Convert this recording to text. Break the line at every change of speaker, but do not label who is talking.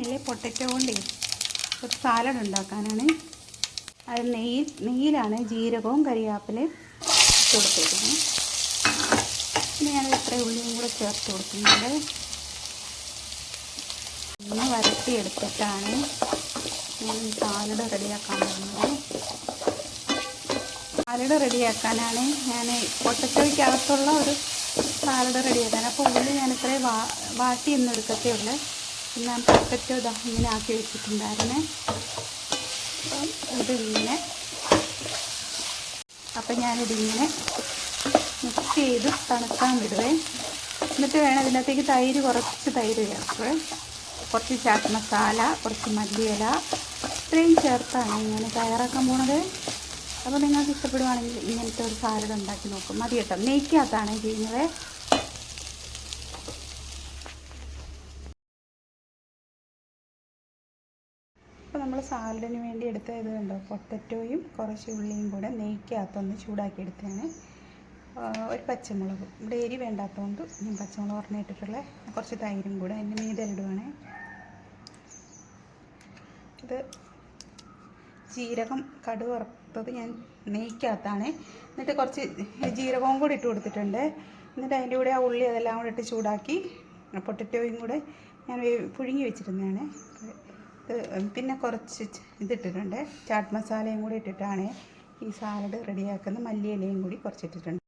ഞാനില്ലേ പൊട്ടറ്റോ കൊണ്ട് ഒരു സാലഡ് ഉണ്ടാക്കാനാണ്. അത് നെയ്യിലാണ് ജീരകവും കരിവേപ്പിലയും ഇട്ട് കൊടുത്തേക്കുന്നത്. പിന്നെ ഞാൻ ഇത്ര ഉള്ളിയും കൂടെ ചേർത്ത് കൊടുക്കുന്നുണ്ട്. ഒന്ന് വരട്ടിയെടുത്തിട്ടാണ് ഞാൻ സാലഡ് റെഡിയാക്കാൻ പോകുന്നത്. സാലഡ് റെഡിയാക്കാനാണ് ഞാൻ പൊട്ടറ്റോയ്ക്കകത്തുള്ള ഒരു സാലഡ് റെഡിയാക്കാൻ. അപ്പോൾ ഉള്ളി ഞാനിത്രയും വാട്ടിയൊന്നും എടുക്കത്തേ ഉള്ളൂ. ഞാൻ പൊട്ടറ്റോ ഇങ്ങനെ ആക്കി വെച്ചിട്ടുണ്ടായിരുന്നേ. അപ്പം ഞാനിതിങ്ങനെ മിക്സ് ചെയ്ത് തണുക്കാൻ വിടുവേ. എന്നിട്ട് വേണം ഇതിനകത്തേക്ക് കുറച്ച് തൈര് ചേർക്കുക. കുറച്ച് ചാറ്റ് മസാല, കുറച്ച് മല്ലിയില, ഇത്രയും ചേർത്താണ് ഞാൻ തയ്യാറാക്കാൻ പോണത്. അപ്പോൾ നിങ്ങൾക്ക് ഇഷ്ടപ്പെടുവാണെങ്കിൽ ഇങ്ങനത്തെ ഒരു സാലഡ് ഉണ്ടാക്കി നോക്കും. മതി കേട്ടോ. നെയ്ക്കകത്താണ് ചെയ്യുന്നത്. അപ്പോൾ നമ്മൾ സാലഡിന് വേണ്ടി എടുത്ത ഇത് കണ്ടോ, പൊട്ടറ്റോയും കുറച്ച് ഉള്ളിയും കൂടെ നെയ്ക്കകത്തൊന്ന് ചൂടാക്കി എടുത്തതാണ്. ഒരു പച്ചമുളകും ഇവിടെ എരി വേണ്ടാത്തതുകൊണ്ട് ഞാൻ പച്ചമുളക് പറഞ്ഞിട്ടിട്ടുള്ള കുറച്ച് തൈരും കൂടെ അതിൻ്റെ മീതെ ഇടുവാണ്. ഇത് ജീരകം കടുക് വറുത്തത് ഞാൻ നെയ്ക്കകത്താണ്. എന്നിട്ട് കുറച്ച് ജീരകവും കൂടി ഇട്ട് കൊടുത്തിട്ടുണ്ട്. എന്നിട്ട് അതിൻ്റെ കൂടെ ആ ഉള്ളി അതെല്ലാം കൂടെ ഇട്ട് ചൂടാക്കി പൊട്ടറ്റോയും കൂടെ ഞാൻ പുഴുങ്ങി വെച്ചിരുന്നതാണ്. പിന്നെ കുറച്ച് ഇതിട്ടിട്ടുണ്ട്, ചാറ്റ് മസാലയും കൂടി ഇട്ടിട്ടാണ് ഈ സാലഡ് റെഡിയാക്കുന്നത്. മല്ലിയിലയും കൂടി കുറച്ചിട്ടിട്ടുണ്ട്.